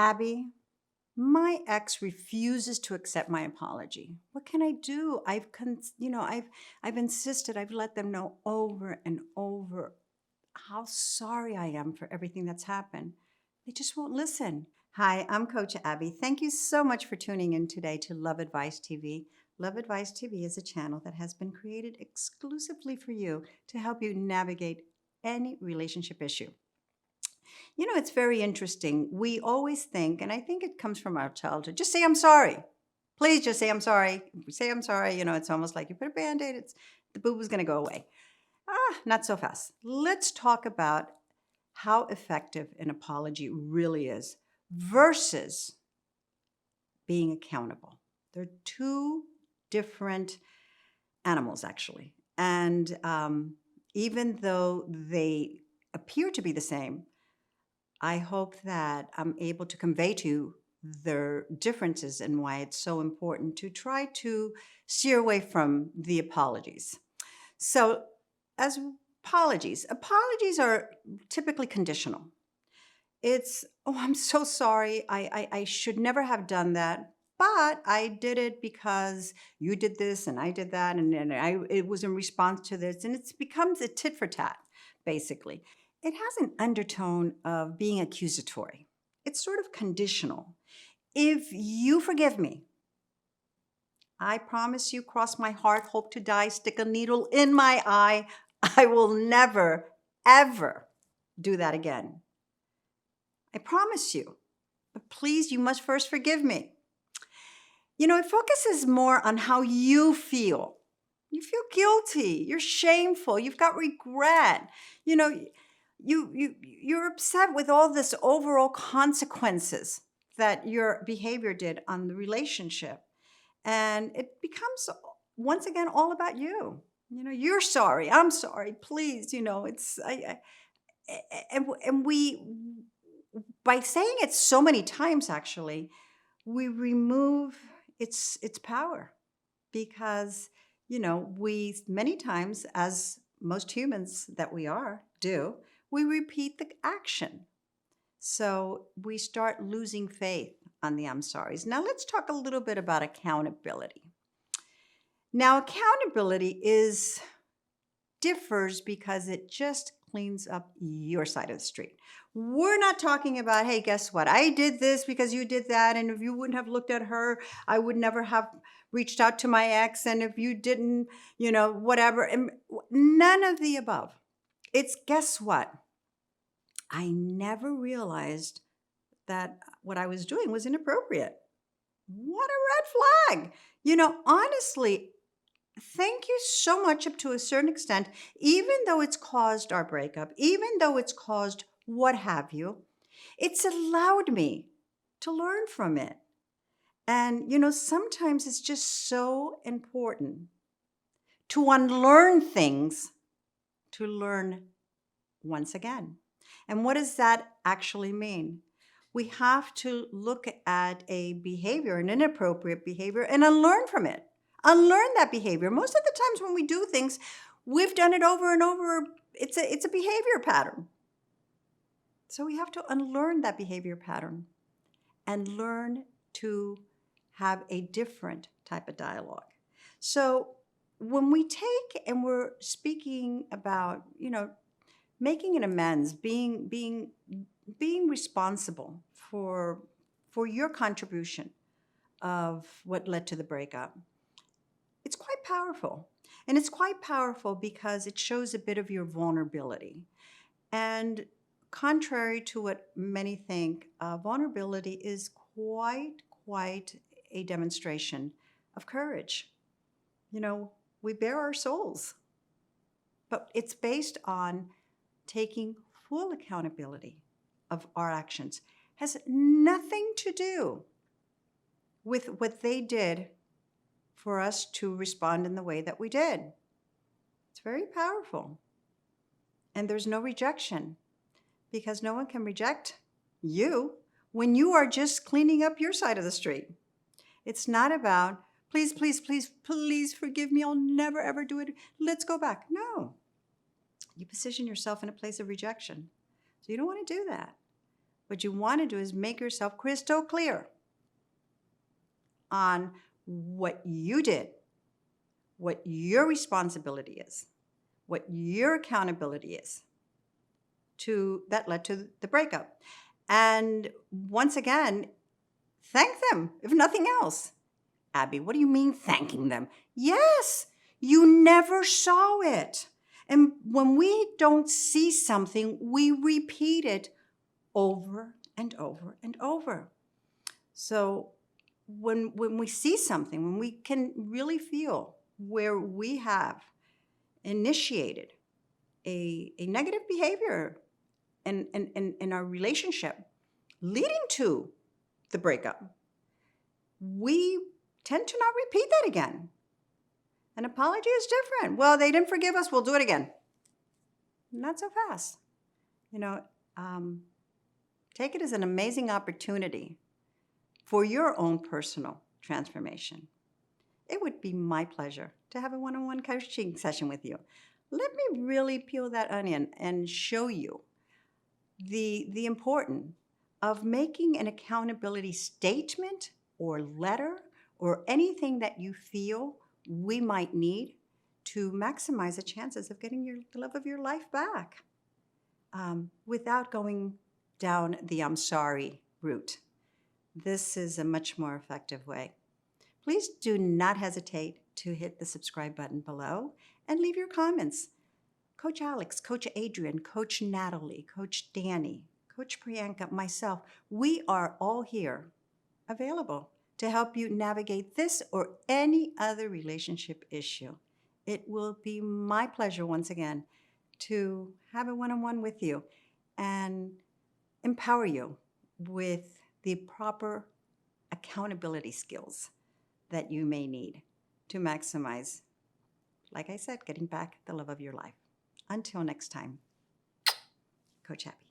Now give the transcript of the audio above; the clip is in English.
Abby, my ex refuses to accept my apology. What can I do? I've insisted. I've let them know over and over how sorry I am for everything that's happened. They just won't listen. Hi, I'm Coach Abby. Thank you so much for tuning in today to Love Advice TV. Love Advice TV is a channel that has been created exclusively for you to help you navigate any relationship issue. You know, it's very interesting. We always think, and I think it comes from our childhood, just say, I'm sorry. Please just say, I'm sorry. If we say, I'm sorry, it's almost like you put a band aid, the boo boo's going to go away. Not so fast. Let's talk about how effective an apology really is versus being accountable. They're two different animals, actually. And even though they appear to be the same, I hope that I'm able to convey to you their differences and why it's so important to try to steer away from the apologies. So, as apologies are typically conditional. It's, oh, I'm so sorry. I should never have done that. But I did it because you did this and I did that. It was in response to this. And it becomes a tit for tat, basically. It has an undertone of being accusatory. It's sort of conditional. If you forgive me, I promise you, cross my heart, hope to die, stick a needle in my eye, I will never, ever do that again. I promise you. But please, you must first forgive me. It focuses more on how you feel. You feel guilty. You're shameful. You've got regret. You're upset with all this overall consequences that your behavior did on the relationship. And it becomes, once again, all about you. You're sorry. I'm sorry. Please, and we, by saying it so many times, actually, we remove its power because, we many times, as most humans that we are do, we repeat the action. So we start losing faith on the I'm sorries. Now let's talk a little bit about accountability. Now, accountability differs because it just cleans up your side of the street. We're not talking about, hey, guess what? I did this because you did that. And if you wouldn't have looked at her, I would never have reached out to my ex. And if you didn't, whatever. And none of the above. It's guess what? I never realized that what I was doing was inappropriate. What a red flag. Honestly, thank you so much up to a certain extent, even though it's caused our breakup, even though it's caused what have you, it's allowed me to learn from it. And, sometimes it's just so important to unlearn things to learn once again. And what does that actually mean? We have to look at a behavior, an inappropriate behavior, and unlearn from it. Unlearn that behavior. Most of the times when we do things, we've done it over and over. It's a behavior pattern. So we have to unlearn that behavior pattern and learn to have a different type of dialogue. So when we take and we're speaking about, making an amends, being responsible for your contribution of what led to the breakup, it's quite powerful. And it's quite powerful because it shows a bit of your vulnerability. And contrary to what many think, vulnerability is quite a demonstration of courage. We bare our souls, but it's based on taking full accountability of our actions. Has nothing to do with what they did for us to respond in the way that we did. It's very powerful. And there's no rejection because no one can reject you when you are just cleaning up your side of the street. It's not about, please, please, please, please forgive me. I'll never, ever do it. Let's go back. No. You position yourself in a place of rejection. So you don't want to do that. What you want to do is make yourself crystal clear on what you did, what your responsibility is, what your accountability is that led to the breakup. And once again, thank them, if nothing else. Abby, what do you mean thanking them? Yes, you never saw it. And when we don't see something, we repeat it over and over and over. So when we see something, when we can really feel where we have initiated a negative behavior in our relationship leading to the breakup, we tend to not repeat that again. An apology is different. Well, they didn't forgive us, we'll do it again. Not so fast. Take it as an amazing opportunity for your own personal transformation. It would be my pleasure to have a one-on-one coaching session with you. Let me really peel that onion and show you the importance of making an accountability statement or letter or anything that you feel we might need to maximize the chances of getting the love of your life back without going down the I'm sorry route. This is a much more effective way. Please do not hesitate to hit the subscribe button below and leave your comments. Coach Alex, Coach Adrian, Coach Natalie, Coach Danny, Coach Priyanka, myself, we are all here available to help you navigate this or any other relationship issue. It will be my pleasure once again to have a one-on-one with you and empower you with the proper accountability skills that you may need to maximize, like I said, getting back the love of your life. Until next time, Coach Happy.